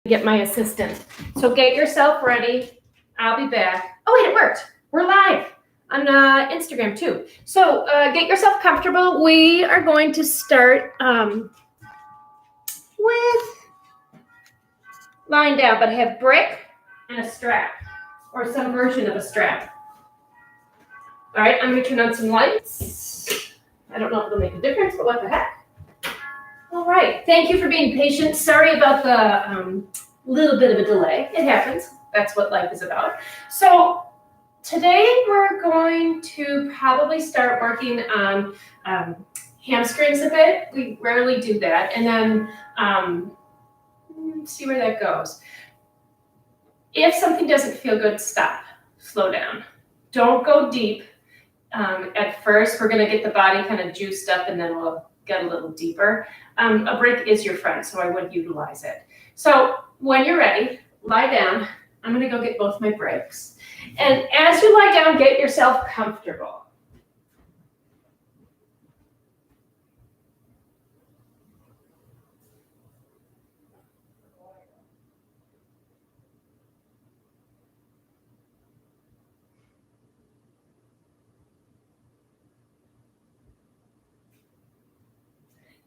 get my assistant. So get yourself ready. I'll be back. Oh, wait, it worked. We're live on Instagram too. So get yourself comfortable. We are going to start with lying down, but I have brick and a strap or some version of a strap. All right, I'm going to turn on some lights. I don't know if it'll make a difference, but what the heck. All right, thank you for being patient. Sorry about the little bit of a delay. It happens. That's what life is about. So today we're going to probably start working on hamstrings a bit. We rarely do that. And then see where that goes. If something doesn't feel good, stop. Slow down. Don't go deep. At first, we're going to get the body kind of juiced up, and then we'll get a little deeper. A brick is your friend, so I would utilize it. So when you're ready, lie down. I'm going to go get both my bricks. And as you lie down, get yourself comfortable.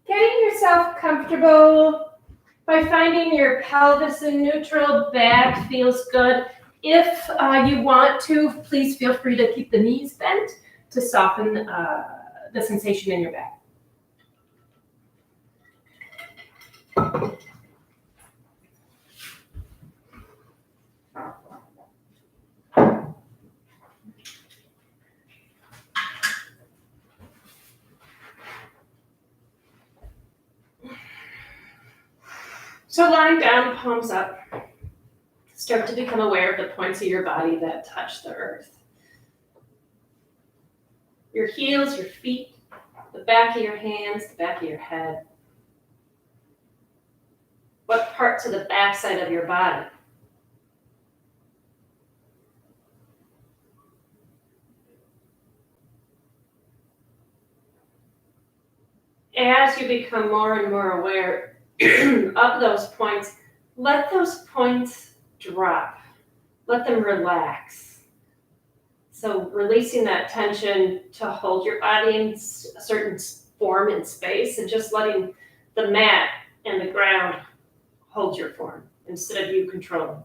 Getting yourself comfortable by finding your pelvis in neutral, back feels good. If you want to, please feel free to keep the knees bent to soften the sensation in your back. So lying down, palms up. Start to become aware of the points of your body that touch the earth. Your heels, your feet, the back of your hands, the back of your head. What parts of the backside of your body? As you become more and more aware of those points, let those points drop. Let them relax. So releasing that tension to hold your body in a certain form and space, and just letting the mat and the ground hold your form instead of you controlling.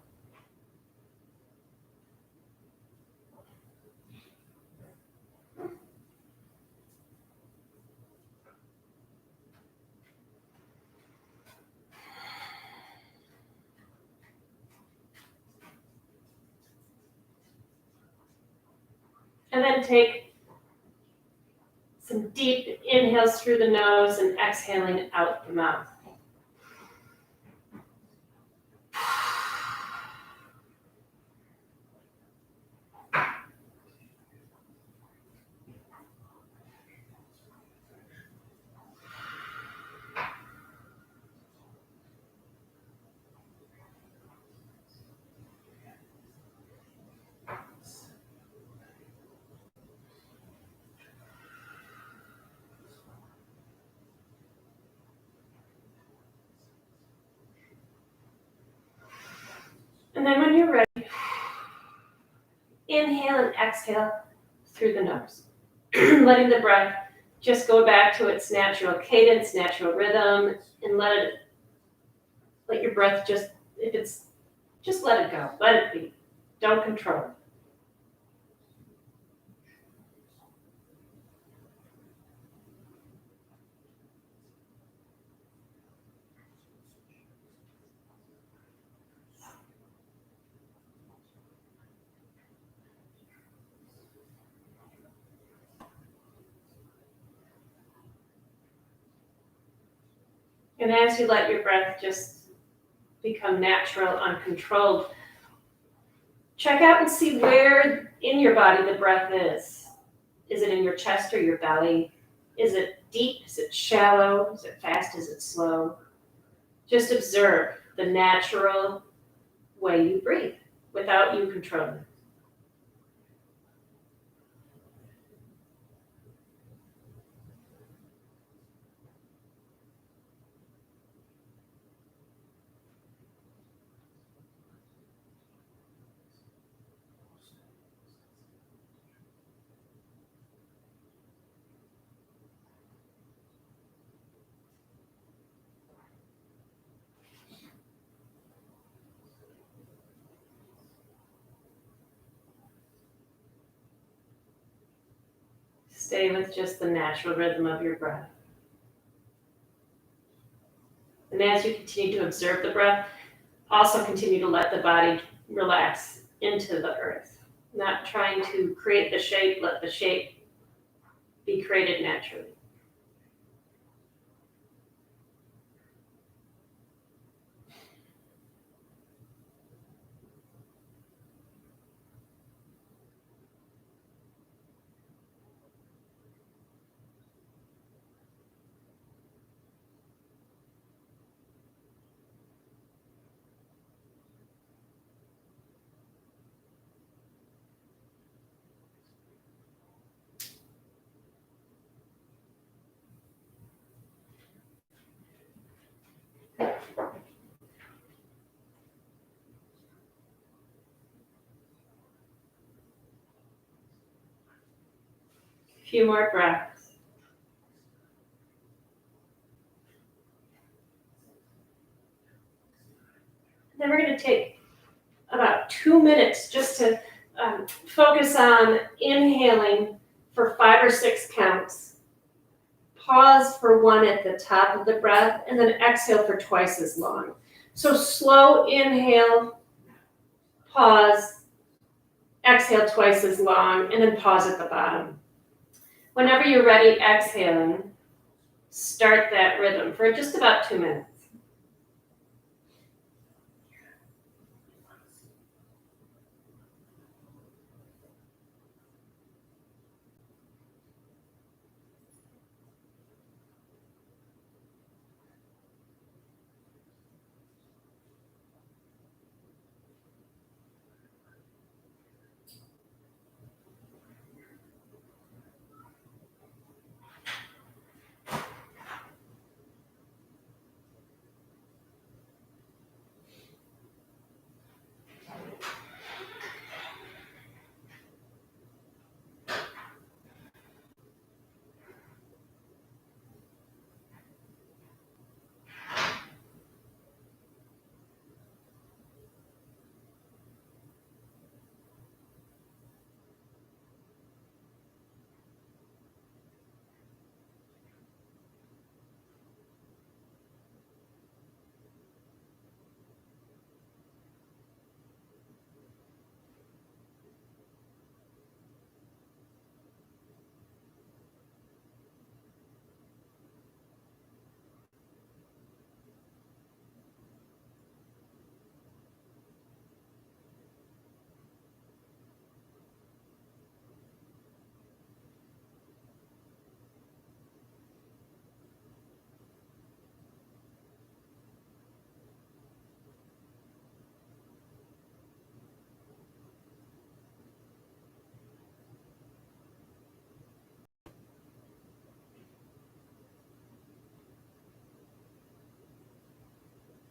And then take some deep inhales through the nose and exhaling out the mouth. And then when you're ready, inhale and exhale through the nose. Letting the breath just go back to its natural cadence, natural rhythm, and let your breath just let it go. Let it be. Don't control it. And as you let your breath just become natural, uncontrolled, check out and see where in your body the breath is. Is it in your chest or your belly? Is it deep? Is it shallow? Is it fast? Is it slow? Just observe the natural way you breathe without you controlling. Stay with just the natural rhythm of your breath. And as you continue to observe the breath, also continue to let the body relax into the earth. Not trying to create the shape, let the shape be created naturally. A few more breaths. Then we're going to take about 2 minutes just to focus on inhaling for 5 or 6 counts. Pause for 1 at the top of the breath, and then exhale for twice as long. So slow inhale, pause, exhale twice as long, and then pause at the bottom. Whenever you're ready, exhaling, start that rhythm for just about 2 minutes.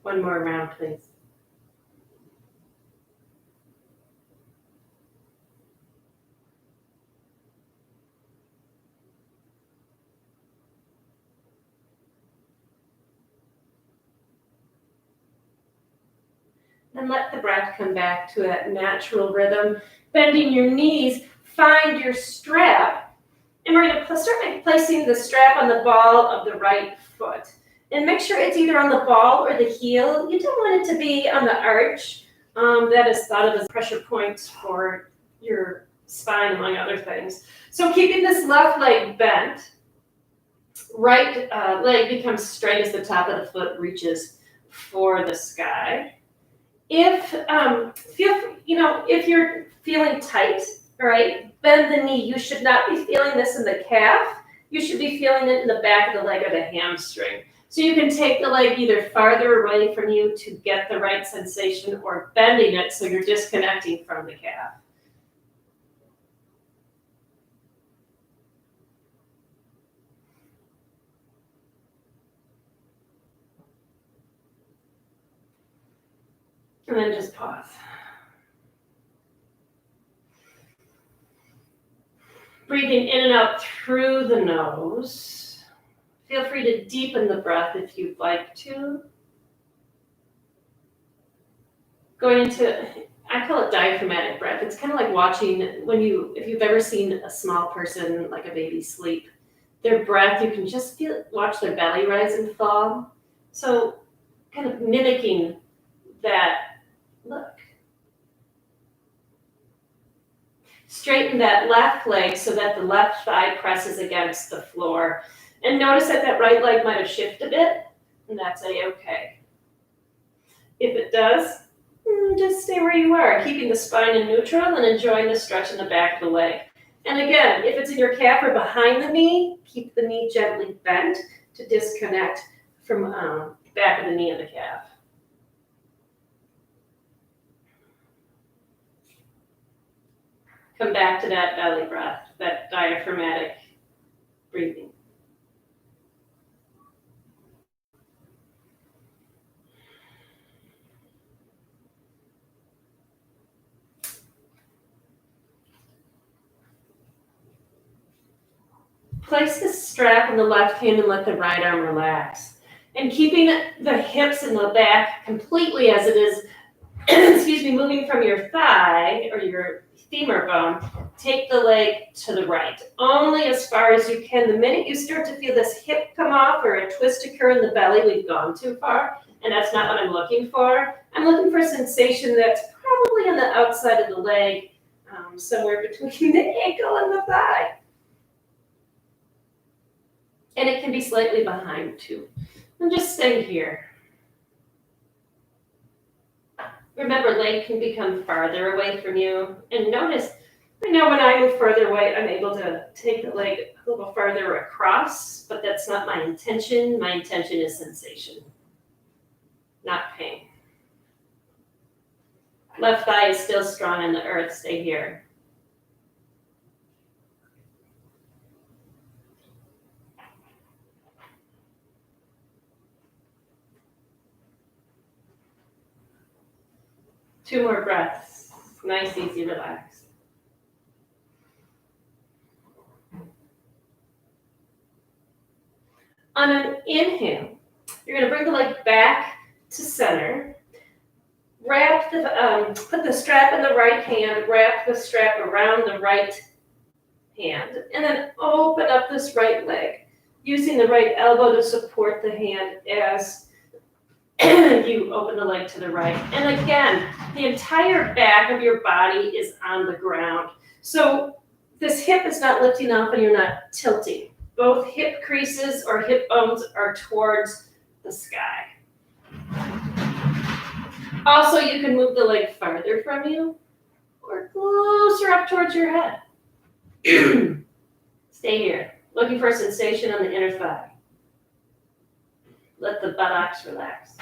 One more round, please. Then let the breath come back to that natural rhythm. Bending your knees, find your strap. And we're going to start by placing the strap on the ball of the right foot. And make sure it's either on the ball or the heel. You don't want it to be on the arch. That is thought of as pressure points for your spine, among other things. So keeping this left leg bent, right leg becomes straight as the top of the foot reaches for the sky. If you're feeling tight, all right, bend the knee. You should not be feeling this in the calf. You should be feeling it in the back of the leg or the hamstring. So you can take the leg either farther away from you to get the right sensation, or bending it so you're disconnecting from the calf. And then just pause. Breathing in and out through the nose. Feel free to deepen the breath if you'd like to. Going into I call it diaphragmatic breath. It's kind of like watching if you've ever seen a small person, like a baby, sleep, their breath, you can just watch their belly rise and fall. So kind of mimicking that look. Straighten that left leg so that the left thigh presses against the floor. And notice that that right leg might have shifted a bit, and that's A-okay. If it does, just stay where you are, keeping the spine in neutral and enjoying the stretch in the back of the leg. And again, if it's in your calf or behind the knee, keep the knee gently bent to disconnect from back of the knee and the calf. Come back to that belly breath, that diaphragmatic breathing. Place the strap in the left hand and let the right arm relax. And keeping the hips and the back completely as it is, excuse me, moving from your thigh or your femur bone, take the leg to the right, only as far as you can. The minute you start to feel this hip come off or a twist occur in the belly, we've gone too far, and that's not what I'm looking for. I'm looking for a sensation that's probably on the outside of the leg, somewhere between the ankle and the thigh. And it can be slightly behind too. And just stay here. Remember, leg can become farther away from you. And notice, I know when I move further away, I'm able to take the leg a little farther across, but that's not my intention. My intention is sensation, not pain. Left thigh is still strong in the earth. Stay here. Two more breaths. Nice, easy, relax. On an inhale, you're going to bring the leg back to center. Put the strap in the right hand, wrap the strap around the right hand, and then open up this right leg, using the right elbow to support the hand as you open the leg to the right. And again, the entire back of your body is on the ground. So this hip is not lifting off and you're not tilting. Both hip creases or hip bones are towards the sky. Also, you can move the leg farther from you or closer up towards your head. Stay here, looking for a sensation on the inner thigh. Let the buttocks relax.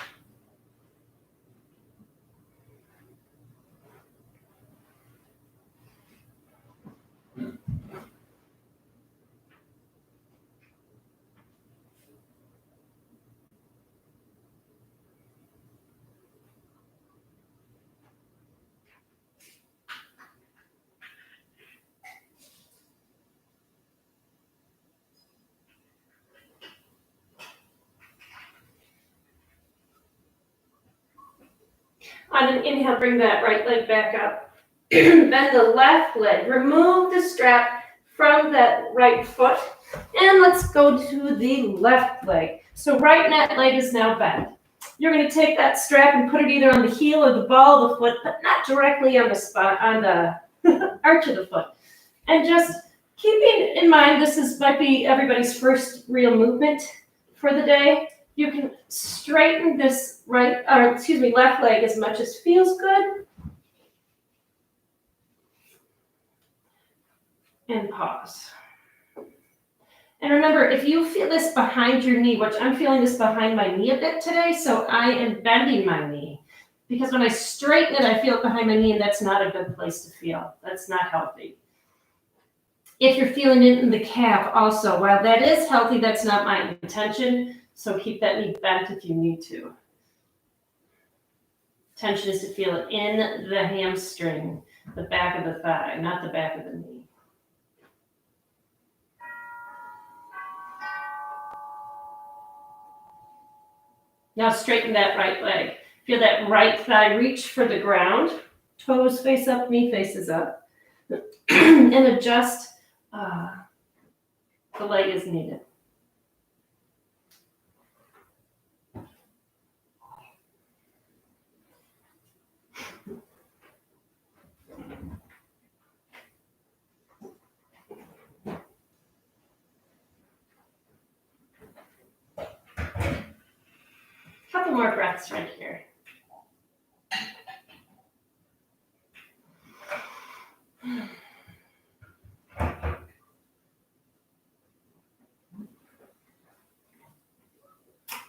On an inhale, bring that right leg back up. Bend the left leg. Remove the strap from that right foot. And let's go to the left leg. So right leg is now bent. You're going to take that strap and put it either on the heel or the ball of the foot, but not directly on the spot, on the arch of the foot. And just keeping in mind, might be everybody's first real movement for the day. You can straighten this left leg as much as feels good. And pause. And remember, if you feel this behind your knee, which I'm feeling this behind my knee a bit today, so I am bending my knee. Because when I straighten it, I feel it behind my knee, and that's not a good place to feel. That's not healthy. If you're feeling it in the calf also, while that is healthy, that's not my intention. So keep that knee bent if you need to. Tension is to feel it in the hamstring, the back of the thigh, not the back of the knee. Now straighten that right leg. Feel that right thigh reach for the ground. Toes face up, knee faces up. And adjust the leg as needed. Couple more breaths right here.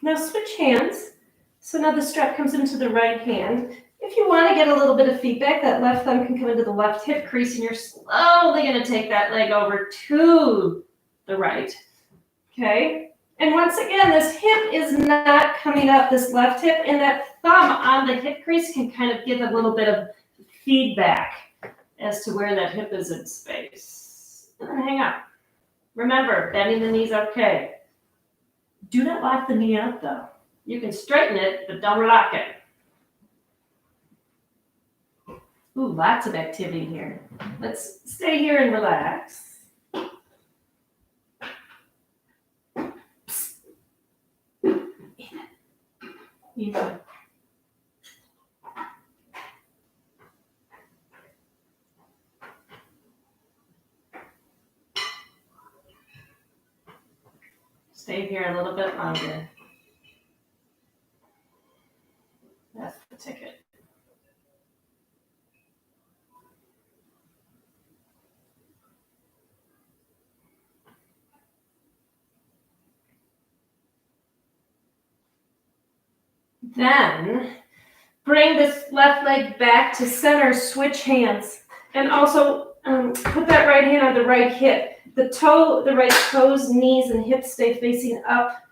Now switch hands. So now the strap comes into the right hand. If you want to get a little bit of feedback, that left thumb can come into the left hip crease, and you're slowly going to take that leg over to the right. Okay? And once again, this hip is not coming up, this left hip, and that thumb on the hip crease can kind of give a little bit of feedback as to where that hip is in space. And then hang up. Remember, bending the knees okay. Do not lock the knee up, though. You can straighten it, but don't lock it. Ooh, lots of activity here. Let's stay here and relax. Even. Stay here a little bit longer. That's the ticket. Then bring this left leg back to center, switch hands, and also put that right hand on the right hip. The right toes, knees, and hips stay facing up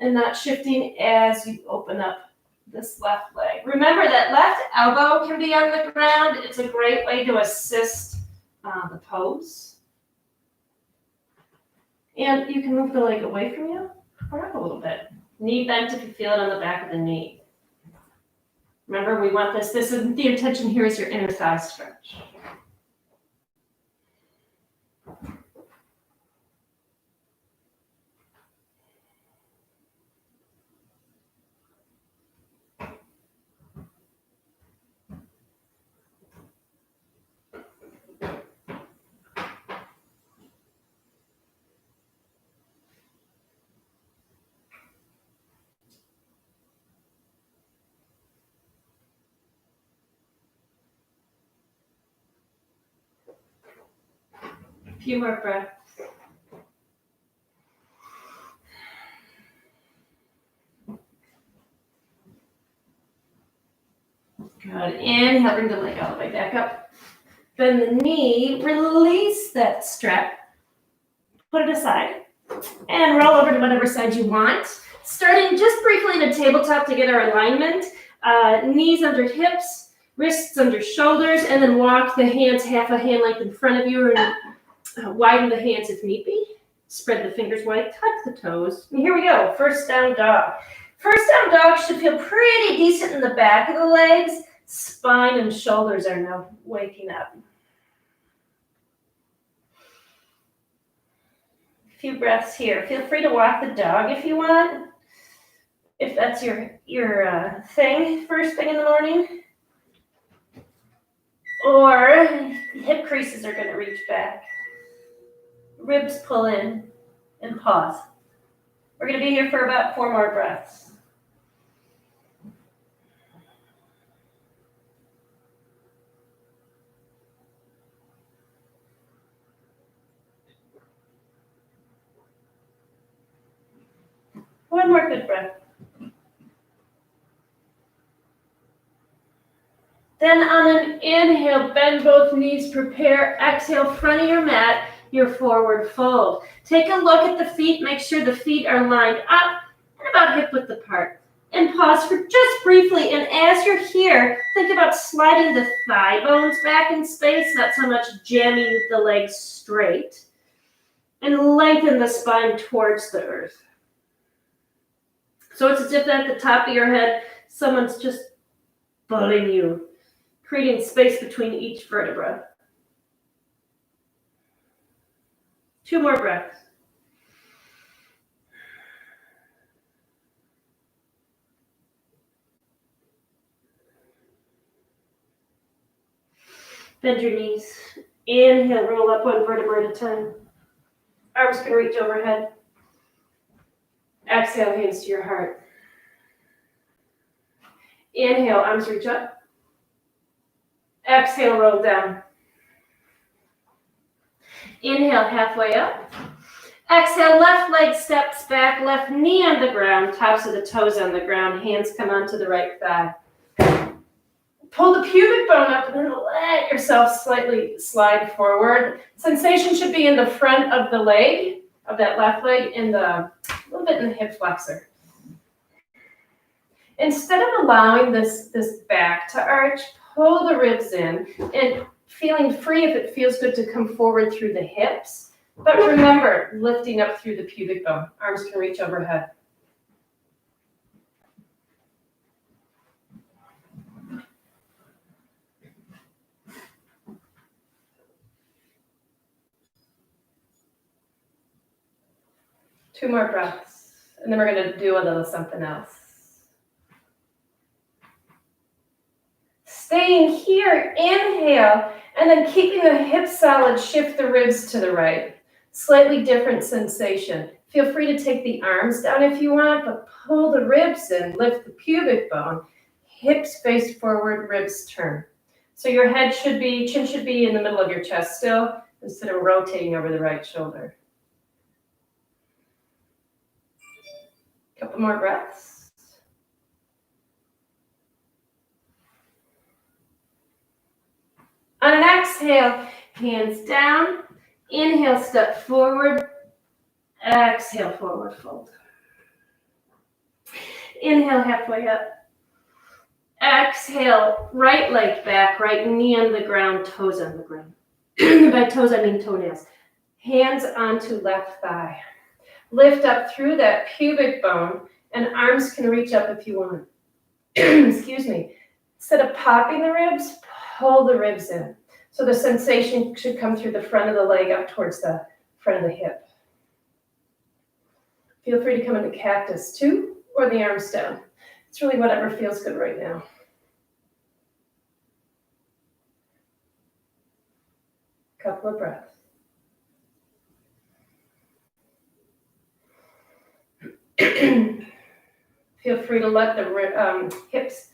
and not shifting as you open up this left leg. Remember that left elbow can be on the ground. It's a great way to assist the pose. And you can move the leg away from you or up a little bit. Knee bent if you feel it on the back of the knee. Remember, we want this is the intention here is your inner thigh stretch. A few more breaths. Good. Inhale, bring the leg all the way back up. Bend the knee, release that strap. Put it aside. And roll over to whatever side you want. Starting just briefly in a tabletop to get our alignment. Knees under hips, wrists under shoulders, and then walk the hands half a hand length in front of you and widen the hands if need be. Spread the fingers wide, tuck the toes. And here we go, first down dog. First down dog should feel pretty decent in the back of the legs. Spine and shoulders are now waking up. A few breaths here. Feel free to walk the dog if you want. If that's your thing, first thing in the morning. Or hip creases are going to reach back. Ribs pull in and pause. We're going to be here for about 4 more breaths. One more good breath. Then on an inhale, bend both knees, prepare, exhale, front of your mat, your forward fold. Take a look at the feet, make sure the feet are lined up and about hip width apart. And pause for just briefly, and as you're here, think about sliding the thigh bones back in space, not so much jamming the legs straight. And lengthen the spine towards the earth. So it's as if at the top of your head, someone's just pulling you. creating space between each vertebra. 2 more breaths. Bend your knees. Inhale, roll up 1 vertebra at a time. Arms can reach overhead. Exhale, hands to your heart. Inhale, arms reach up. Exhale, roll down. Inhale, halfway up. Exhale, left leg steps back, left knee on the ground, tops of the toes on the ground, hands come onto the right thigh. Pull the pubic bone up and then let yourself slightly slide forward. Sensation should be in the front of the leg, of that left leg, a little bit in the hip flexor. Instead of allowing this back to arch, pull the ribs in and feeling free if it feels good to come forward through the hips. But remember, lifting up through the pubic bone. Arms can reach overhead. Two more breaths, and then we're going to do a little something else. Staying here, inhale, and then keeping the hips solid, shift the ribs to the right. Slightly different sensation. Feel free to take the arms down if you want, but pull the ribs in, lift the pubic bone, hips face forward, ribs turn. So your chin should be in the middle of your chest still, instead of rotating over the right shoulder. Couple more breaths. On an exhale, hands down. Inhale, step forward. Exhale, forward fold. Inhale, halfway up. Exhale, right leg back, right knee on the ground, toes on the ground. By toes, I mean toenails. Hands onto left thigh. Lift up through that pubic bone, and arms can reach up if you want. Excuse me. Instead of popping the ribs, pull the ribs in. So the sensation should come through the front of the leg up towards the front of the hip. Feel free to come into cactus 2 or the arms down. It's really whatever feels good right now. Couple of breaths. Feel free to let the hips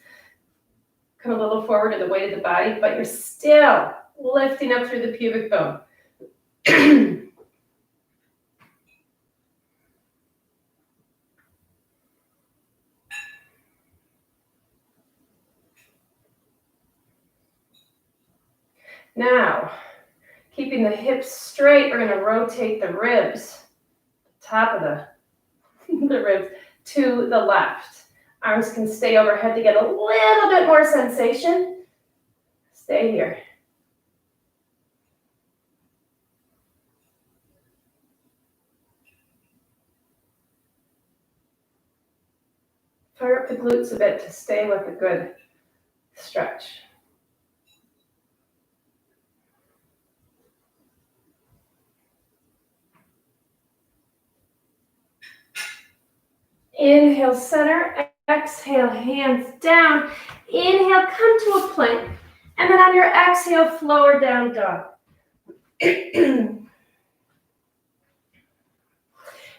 come a little forward to the weight of the body, but you're still lifting up through the pubic bone. Now, keeping the hips straight, we're going to rotate the ribs, top of the ribs, to the left. Arms can stay overhead to get a little bit more sensation. Stay here. Fire up the glutes a bit to stay with a good stretch. Inhale, center. Exhale, hands down. Inhale, come to a plank. And then on your exhale, lower down dog.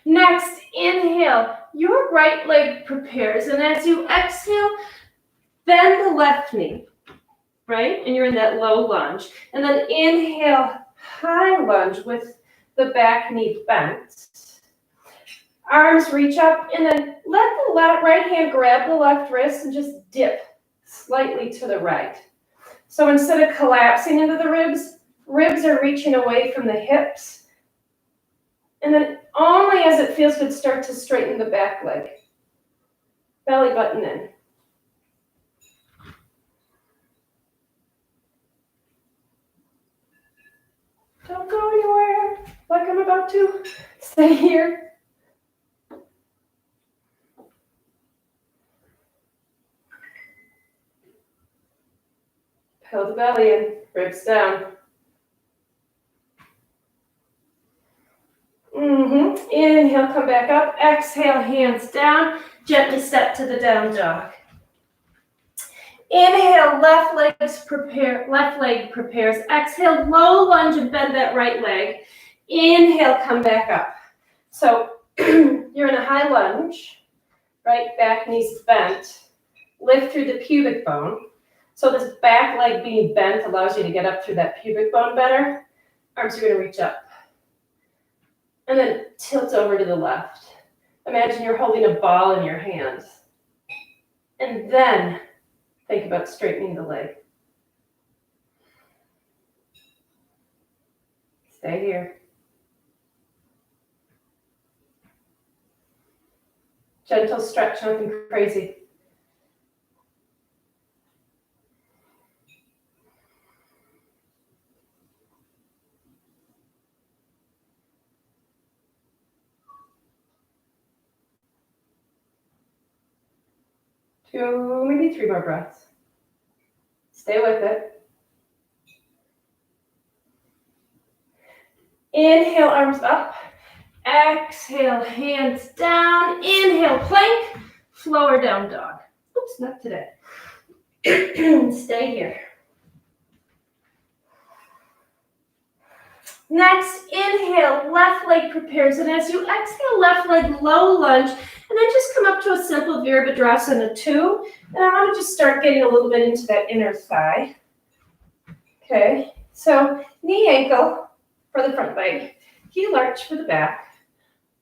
Next, inhale. Your right leg prepares. And as you exhale, bend the left knee. Right? And you're in that low lunge. And then inhale, high lunge with the back knee bent. Arms reach up, and then let the right hand grab the left wrist and just dip slightly to the right. So instead of collapsing into the ribs, ribs are reaching away from the hips. And then only as it feels good, start to straighten the back leg. Belly button in. Don't go anywhere like I'm about to. Stay here. Pull the belly in, ribs down. Inhale, come back up. Exhale, hands down. Gently step to the down dog. Inhale, left leg prepares. Exhale, low lunge and bend that right leg. Inhale, come back up. So you're in a high lunge, right back knees bent. Lift through the pubic bone. So this back leg being bent allows you to get up through that pubic bone better. Arms are going to reach up. And then tilt over to the left. Imagine you're holding a ball in your hands. And then think about straightening the leg. Stay here. Gentle stretch, nothing crazy. Two, maybe three more breaths. Stay with it. Inhale, arms up. Exhale, hands down. Inhale, plank. Lower down dog. Oops, not today. Stay here. Next, inhale, left leg prepares. And as you exhale, left leg low lunge. And then just come up to a simple Virabhadrasana 2. And I want to just start getting a little bit into that inner thigh. Okay, so knee ankle for the front leg. Heel arch for the back.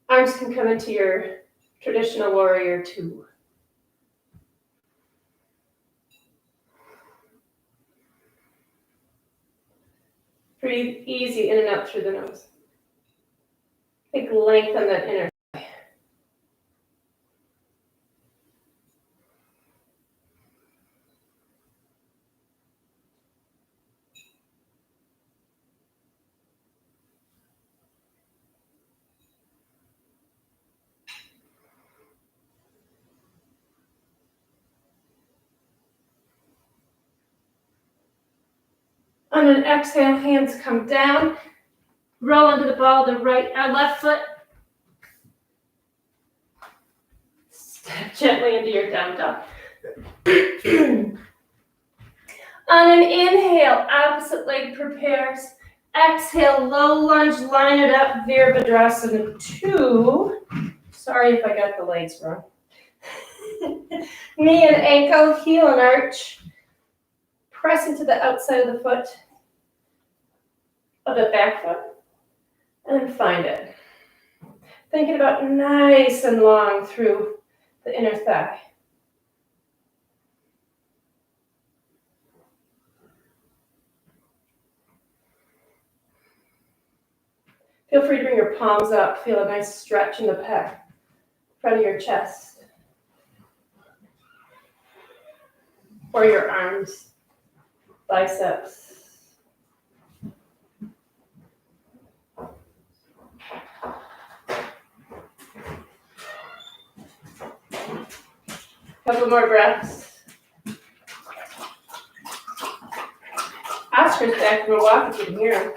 Arms can come into your traditional warrior 2. Breathe easy in and out through the nose. Think lengthen that inner thigh. On an exhale, hands come down. Roll under the ball, left foot. Step gently into your down dog. On an inhale, opposite leg prepares. Exhale, low lunge, line it up, Virabhadrasana 2. Sorry if I got the legs wrong. Knee and ankle, heel and arch. Press into the outside of the foot, of the back foot, and then find it. Thinking about nice and long through the inner thigh. Feel free to bring your palms up. Feel a nice stretch in the pec, front of your chest, or your arms, biceps. Couple more breaths. Oscar's back from a walk if you can hear him.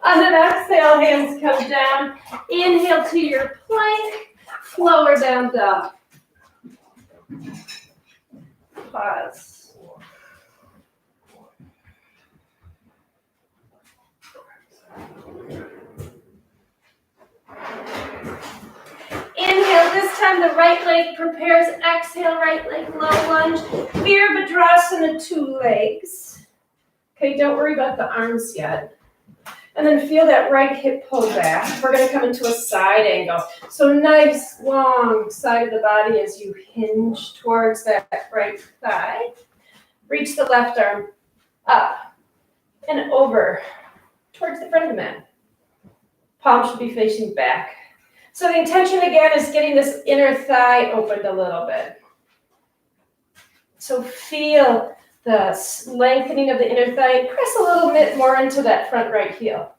On an exhale, hands come down. Inhale to your plank. Lower down dog. Pause. Inhale, this time the right leg prepares. Exhale, right leg low lunge. Virabhadrasana 2 legs. Okay, don't worry about the arms yet. And then feel that right hip pull back. We're going to come into a side angle. So nice, long side of the body as you hinge towards that right thigh. Reach the left arm up and over towards the front of the mat. Palm should be facing back. So the intention again is getting this inner thigh opened a little bit. So feel the lengthening of the inner thigh. Press a little bit more into that front right heel.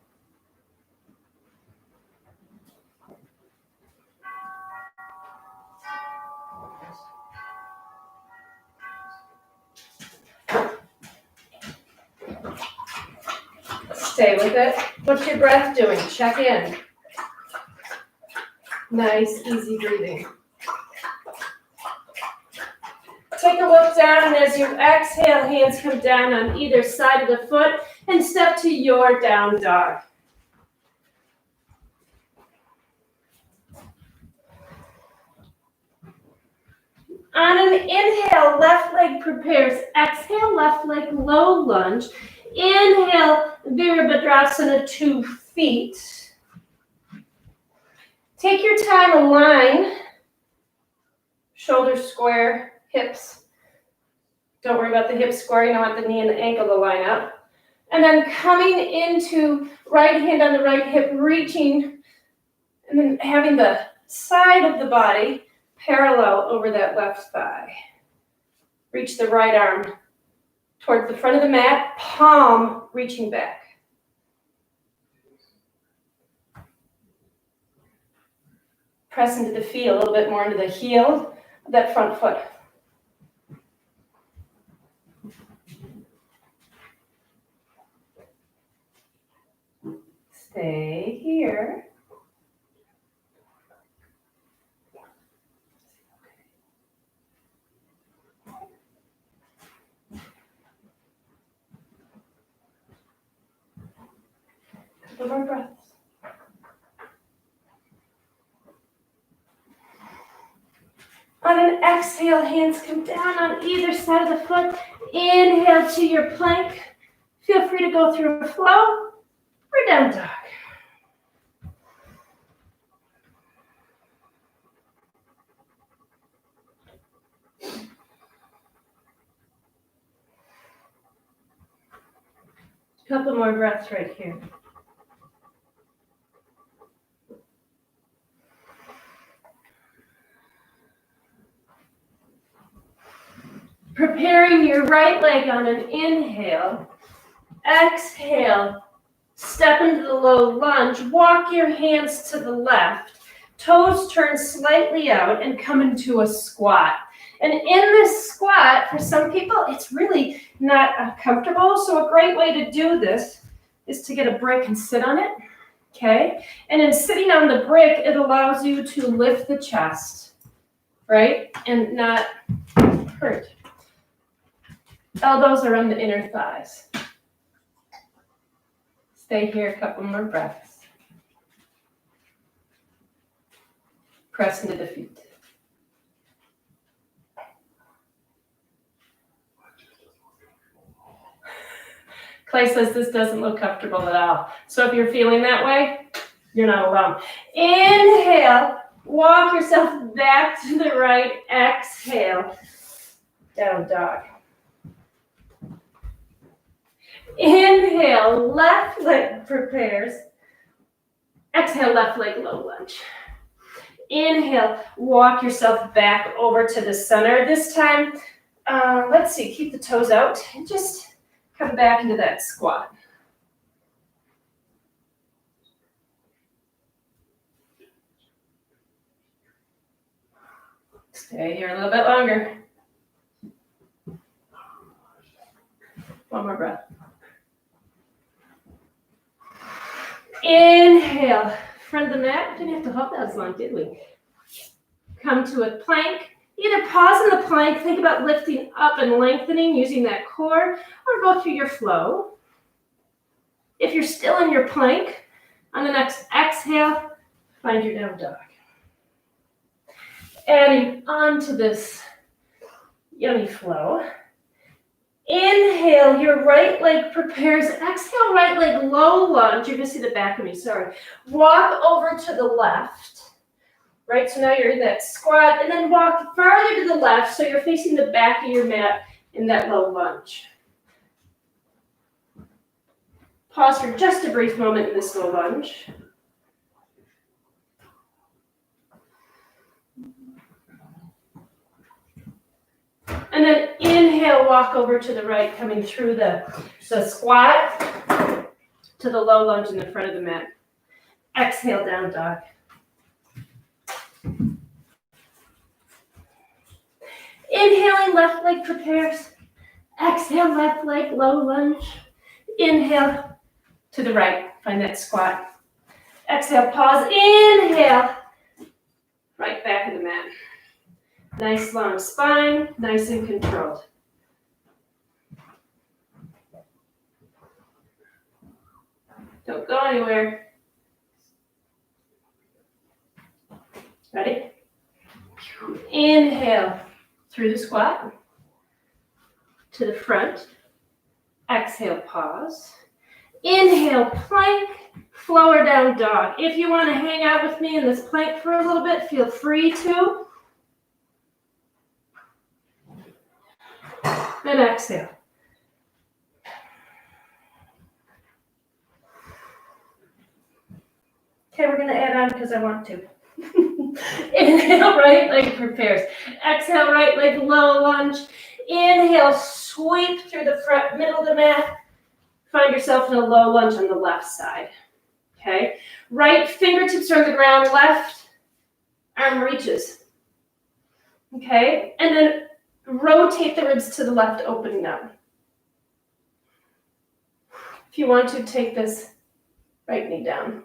Stay with it. What's your breath doing? Check in. Nice, easy breathing. Take a look down, and as you exhale, hands come down on either side of the foot and step to your down dog. On an inhale, left leg prepares. Exhale, left leg low lunge. Inhale, Virabhadrasana, 2 feet. Take your time, align. Shoulders square, hips. Don't worry about the hips square. You don't want the knee and the ankle to line up. And then coming into right hand on the right hip, reaching, and then having the side of the body parallel over that left thigh. Reach the right arm toward the front of the mat, palm reaching back. Press into the feet a little bit more into the heel of that front foot. Stay here. Couple more breaths. On an exhale, hands come down on either side of the foot. Inhale to your plank. Feel free to go through a flow or down dog. Couple more breaths right here. Preparing your right leg on an inhale. Exhale. Step into the low lunge. Walk your hands to the left. Toes turn slightly out and come into a squat. And in this squat, for some people, it's really not comfortable. So a great way to do this is to get a brick and sit on it. Okay? And in sitting on the brick, it allows you to lift the chest, right? And not hurt. Elbows are on the inner thighs. Stay here a couple more breaths. Press into the feet. Clay says this doesn't look comfortable at all. So if you're feeling that way, you're not alone. Inhale, walk yourself back to the right. Exhale, down dog. Inhale, left leg prepares. Exhale, left leg low lunge. Inhale, walk yourself back over to the center. This time, let's see, keep the toes out and just come back into that squat. Stay here a little bit longer. One more breath. Inhale, front of the mat. Didn't have to hold that as long, did we? Come to a plank. Either pause in the plank, think about lifting up and lengthening using that core, or go through your flow. If you're still in your plank, on the next exhale, find your down dog. Adding on to this yummy flow. Inhale, your right leg prepares. Exhale, right leg low lunge. You're going to see the back of me, sorry. Walk over to the left. Right, so now you're in that squat, and then walk farther to the left so you're facing the back of your mat in that low lunge. Pause for just a brief moment in this low lunge. And then inhale, walk over to the right, coming through the squat to the low lunge in the front of the mat. Exhale, down dog. Inhaling, left leg prepares. Exhale, left leg low lunge. Inhale, to the right. Find that squat. Exhale, pause, inhale. Right back of the mat. Nice long spine, nice and controlled. Don't go anywhere. Ready? Inhale through the squat to the front. Exhale, pause. Inhale, plank, floor down dog. If you want to hang out with me in this plank for a little bit, feel free to. And exhale. Okay, we're going to add on because I want to. Inhale, right leg prepares. Exhale, right leg low lunge. Inhale, sweep through the front, middle of the mat. Find yourself in a low lunge on the left side. Okay, right fingertips are on the ground, left arm reaches. Okay, and then rotate the ribs to the left, opening up. If you want to, take this right knee down.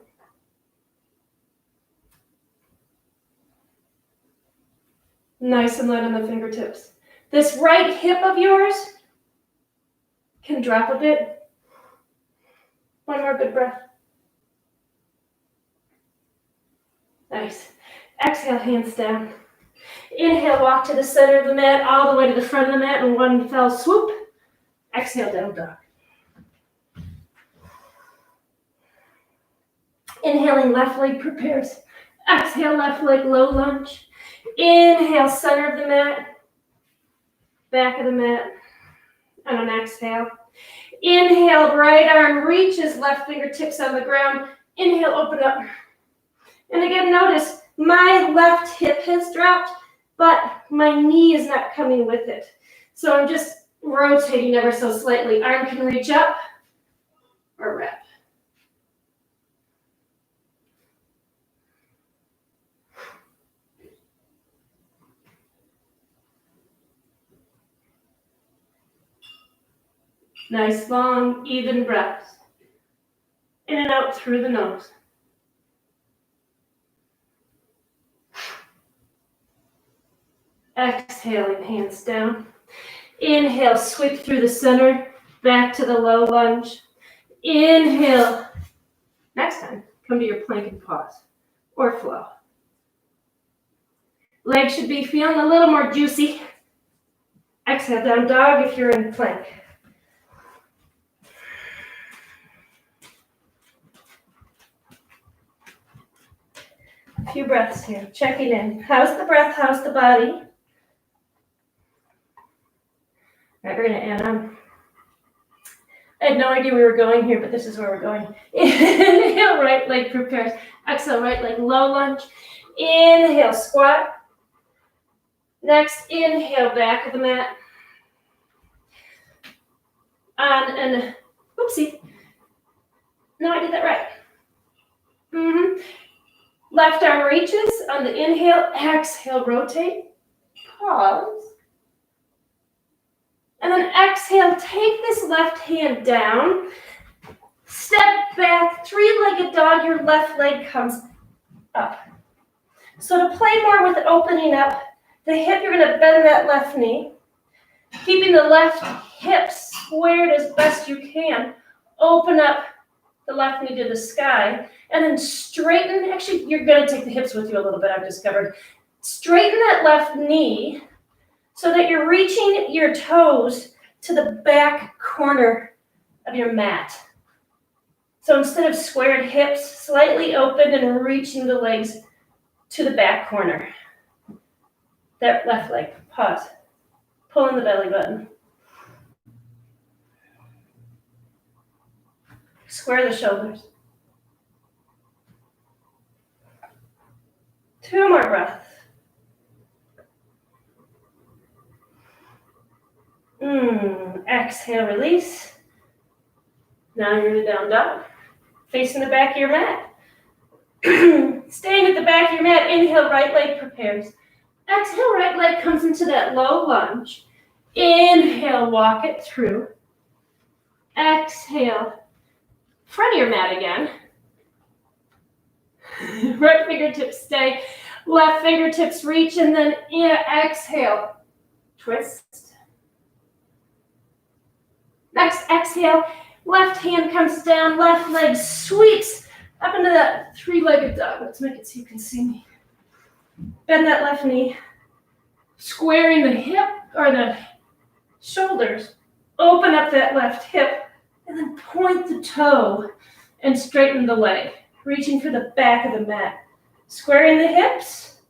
Nice and light on the fingertips. This right hip of yours can drop a bit. One more good breath. Nice. Exhale, hands down. Inhale, walk to the center of the mat, all the way to the front of the mat in one fell swoop. Exhale, down dog. Inhaling, left leg prepares. Exhale, left leg low lunge. Inhale, center of the mat, back of the mat, and an exhale. Inhale, right arm reaches, left fingertips on the ground. Inhale, open up. And again, notice my left hip has dropped, but my knee is not coming with it. So I'm just rotating ever so slightly. Arm can reach up or wrap. Nice, long, even breaths. In and out through the nose. Exhaling, hands down. Inhale, sweep through the center, back to the low lunge. Inhale. Next time, come to your plank and pause, or flow. Legs should be feeling a little more juicy. Exhale, down dog if you're in plank. A few breaths here, checking in. How's the breath? How's the body? All right, we're going to add on. I had no idea we were going here, but this is where we're going. Inhale, right leg prepares. Exhale, right leg low lunge. Inhale, squat. Next, inhale, back of the mat. On and, whoopsie. No, I did that right. Left arm reaches on the inhale, exhale, rotate, pause. And then exhale, take this left hand down, step back, three-legged dog, your left leg comes up. So to play more with it opening up the hip, you're gonna bend that left knee, keeping the left hip squared as best you can. Open up the left knee to the sky, and then straighten. Actually, you're going to take the hips with you a little bit, I've discovered. Straighten that left knee so that you're reaching your toes to the back corner of your mat. So instead of squared hips, slightly open and reaching the legs to the back corner. That left leg, pause. Pull in the belly button. Square the shoulders. 2 more breaths. Exhale, release. Now you're in a down dog. Facing the back of your mat. Staying at the back of your mat, inhale, right leg prepares. Exhale, right leg comes into that low lunge. Inhale, walk it through. Exhale, Front of your mat again. Right fingertips stay. Left fingertips reach, and then exhale. Twist. Next, exhale. Left hand comes down. Left leg sweeps up into that three-legged dog. Let's make it so you can see me. Bend that left knee. Squaring the hip or the shoulders. Open up that left hip. And then point the toe and straighten the leg. Reaching for the back of the mat. Squaring the hips.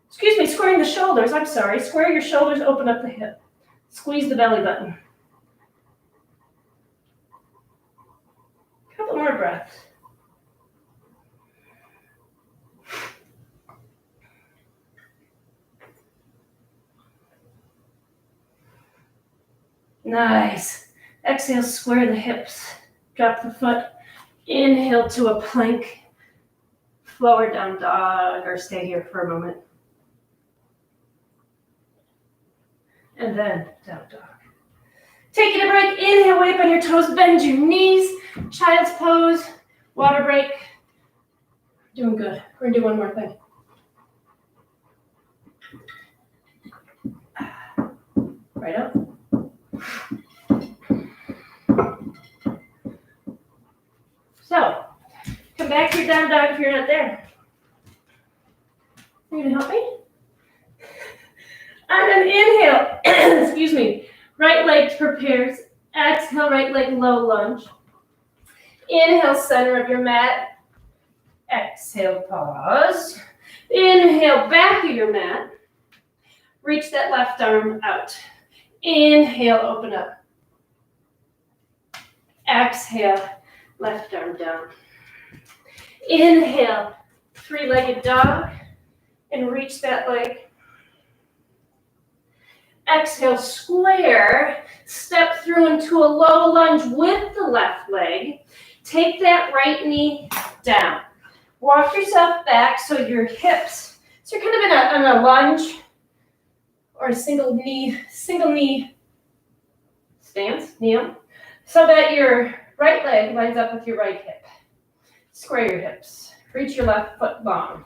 Squaring the shoulders. I'm sorry. Square your shoulders, open up the hip. Squeeze the belly button. Couple more breaths. Nice. Exhale, square the hips. Drop the foot. Inhale to a plank. Lower down dog, or stay here for a moment. And then down dog. Taking a break. Inhale, way up on your toes. Bend your knees. Child's pose. Water break. Doing good. We're going to do one more thing. Right up. So, come back to your down dog if you're not there. Are you going to help me? And then inhale. Excuse me. Right leg prepares. Exhale, right leg low lunge. Inhale, center of your mat. Exhale, pause. Inhale, back of your mat. Reach that left arm out. Inhale, open up. Exhale, left arm down. Inhale, three-legged dog, and reach that leg. Exhale, square. Step through into a low lunge with the left leg. Take that right knee down. Walk yourself back so your hips, so you're kind of in a lunge or a single knee stance, kneel, so that your right leg lines up with your right hip. Square your hips. Reach your left foot long.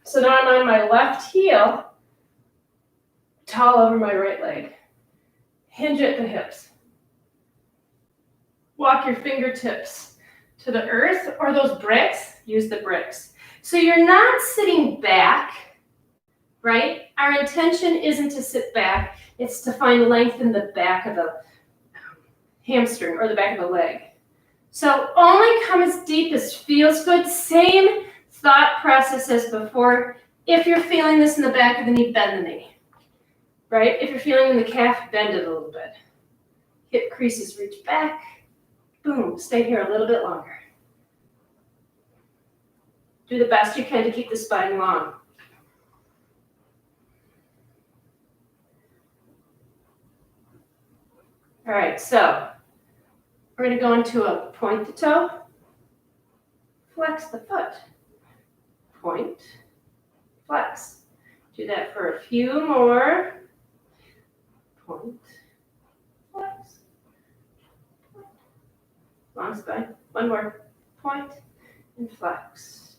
So now I'm on my left heel, tall over my right leg. Hinge at the hips. Walk your fingertips to the earth or those bricks. Use the bricks. So you're not sitting back, right? Our intention isn't to sit back. It's to find length in the back of the hamstring or the back of the leg. So only come as deep as feels good. Same thought process as before. If you're feeling this in the back of the knee, bend the knee. Right? If you're feeling in the calf, bend it a little bit. Hip creases reach back. Boom. Stay here a little bit longer. Do the best you can to keep the spine long. All right, so we're going to go into a point the toe, flex the foot, point, flex. Do that for a few more. Point, flex. Long spine. One more. Point and flex.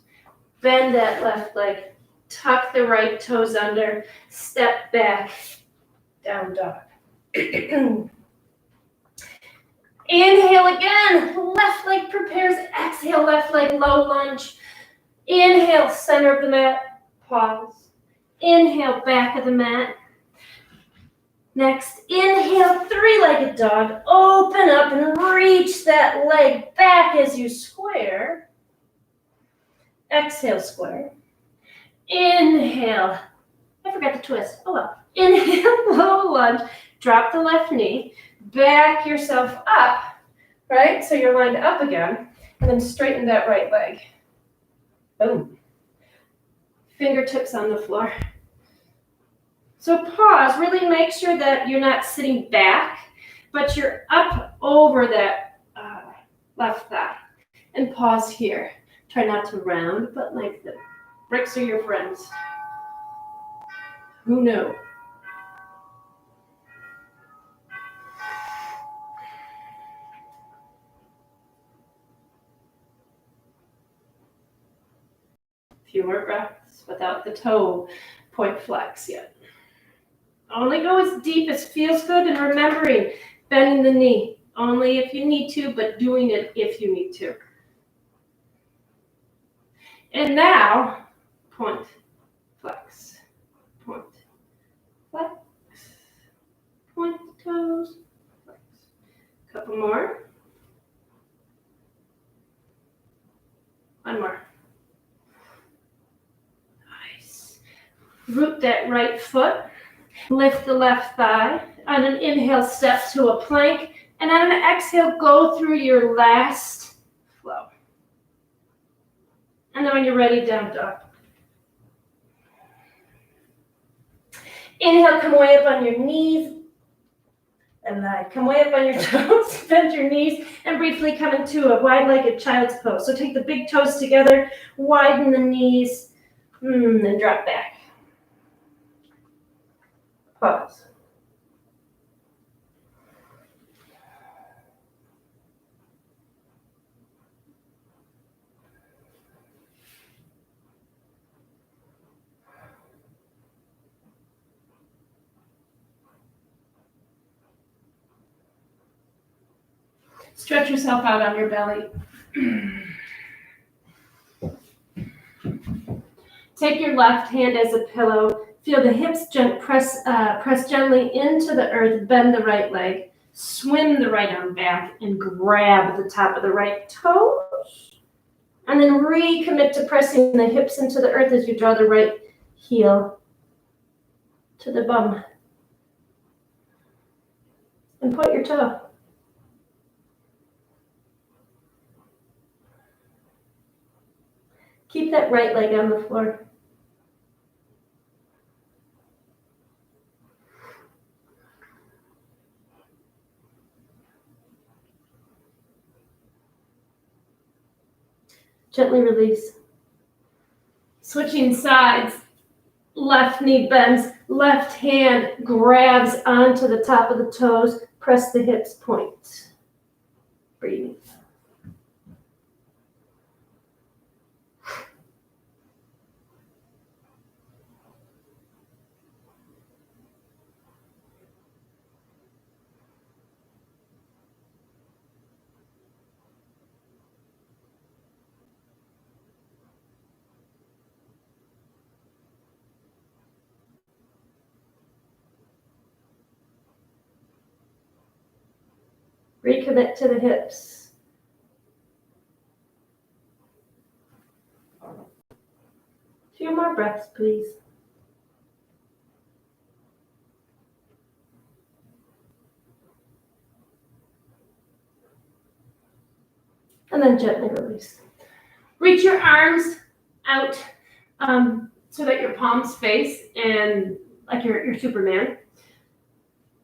Bend that left leg. Tuck the right toes under. Step back. Down dog. Inhale again. Left leg prepares. Exhale, left leg low lunge. Inhale, center of the mat. Pause. Inhale, back of the mat. Next, inhale, three-legged dog. Open up and reach that leg back as you square. Exhale, square. Inhale. I forgot to twist. Oh well. Inhale, low lunge. Drop the left knee. Back yourself up, right? So you're lined up again. And then straighten that right leg. Boom. Fingertips on the floor. So pause, really make sure that you're not sitting back, but you're up over that left thigh. And pause here. Try not to round, but lengthen. Bricks are your friends. Who knew? Few more breaths without the toe point flex yet. Only go as deep as feels good, and remembering bending the knee only if you need to, but doing it if you need to. And now, point, flex, point, flex, point the toes, flex. Couple more. One more. Nice. Root that right foot. Lift the left thigh. On an inhale, step to a plank. And on an exhale, go through your last flow. And then when you're ready, down dog. Inhale, come way up on your knees. And come way up on your toes, bend your knees, and briefly come into a wide-legged child's pose. So take the big toes together, widen the knees, and drop back. Pause. Stretch yourself out on your belly. Take your left hand as a pillow. Feel the hips press gently into the earth. Bend the right leg. Swim the right arm back and grab the top of the right toes. And then recommit to pressing the hips into the earth as you draw the right heel to the bum. And point your toe. Keep that right leg on the floor. Gently release. Switching sides. Left knee bends. Left hand grabs onto the top of the toes. Press the hips, point. Breathe. Recommit to the hips. A few more breaths, please. And then gently release. Reach your arms out so that your palms face and like you're Superman.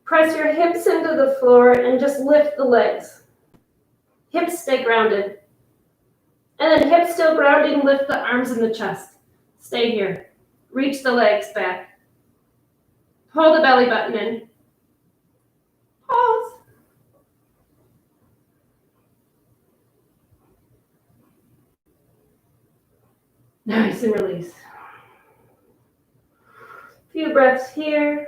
Press your hips into the floor and just lift the legs. Hips stay grounded. And then hips still grounding, lift the arms and the chest. Stay here. Reach the legs back. Pull the belly button in. Pause. Nice, and release. A few breaths here.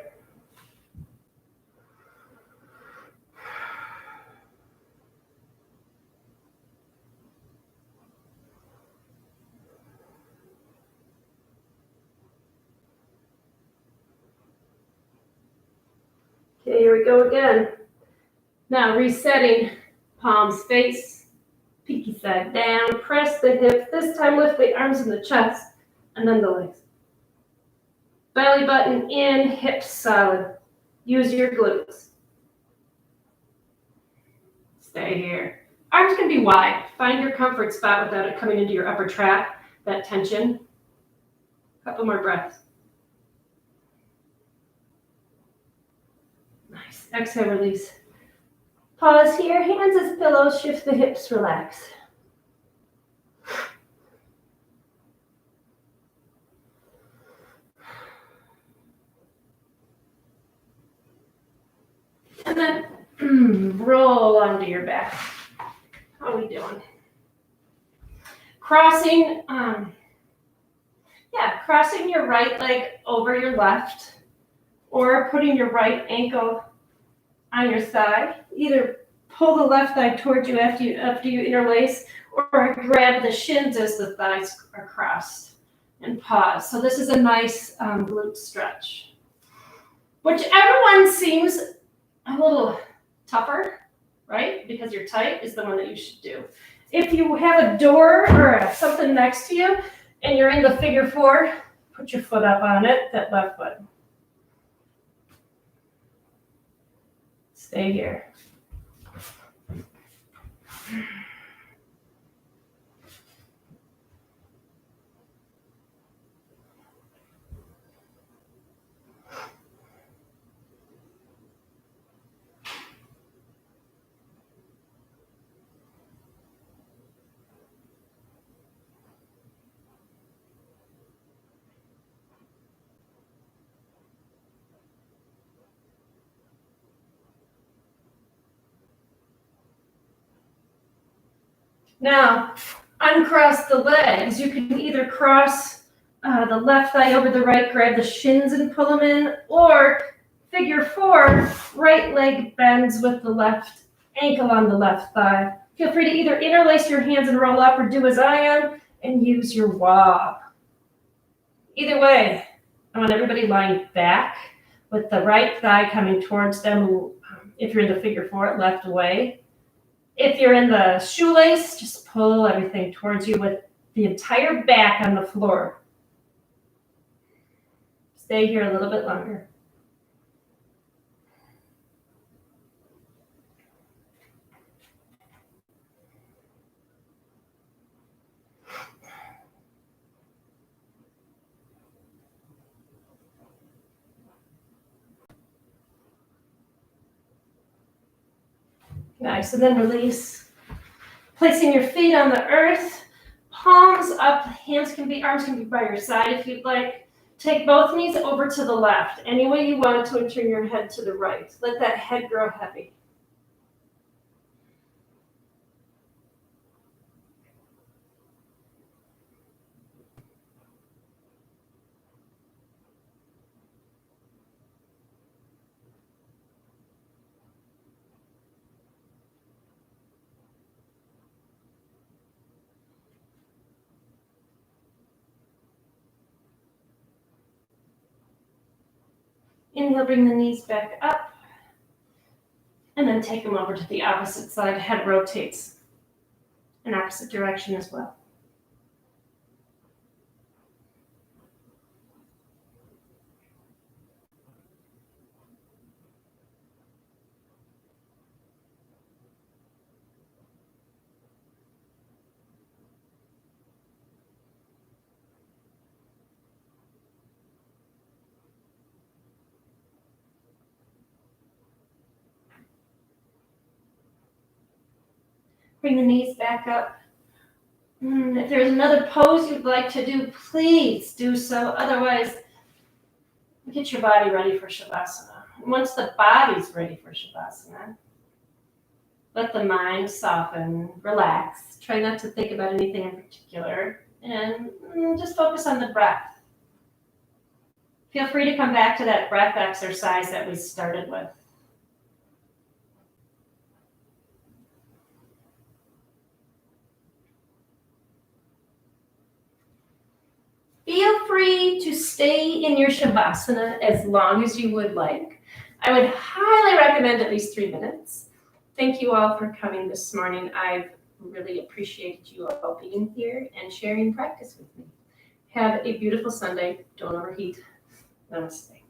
Okay, here we go again. Now resetting, palms face, pinky side down, press the hips. This time lift the arms and the chest, and then the legs. Belly button in, hips solid. Use your glutes. Stay here. Arms can be wide. Find your comfort spot without it coming into your upper trap, that tension. Couple more breaths. Nice. Exhale, release. Pause here. Hands as pillows. Shift the hips. Relax. And then roll onto your back. How are we doing? Crossing Yeah, crossing your right leg over your left, or putting your right ankle on your thigh. Either pull the left thigh towards you after you interlace, or grab the shins as the thighs are crossed and pause. So this is a nice glute stretch. Whichever one seems a little tougher, right? Because you're tight, is the one that you should do. If you have a door or something next to you and you're in the figure four, put your foot up on it, that left foot. Stay here. Now, uncross the legs. You can either cross the left thigh over the right, grab the shins and pull them in, or figure four, right leg bends with the left ankle on the left thigh. Feel free to either interlace your hands and roll up, or do as I am and use your wob. Either way, I want everybody lying back with the right thigh coming towards them. If you're in the figure four, left away. If you're in the shoelace, just pull everything towards you with the entire back on the floor. Stay here a little bit longer. Nice, and then release. Placing your feet on the earth, palms up, arms can be by your side if you'd like. Take both knees over to the left, any way you want to, and turn your head to the right. Let that head grow heavy. Inhale, bring the knees back up, and then take them over to the opposite side. Head rotates in opposite direction as well. Bring the knees back up. If there's another pose you'd like to do, please do so. Otherwise, get your body ready for Shavasana. Once the body's ready for Shavasana, let the mind soften, relax. Try not to think about anything in particular, and just focus on the breath. Feel free to come back to that breath exercise that we started with. Feel free to stay in your Shavasana as long as you would like. I would highly recommend at least 3 minutes. Thank you all for coming this morning. I've really appreciated you all being here and sharing practice with me. Have a beautiful Sunday. Don't overheat. Namaste.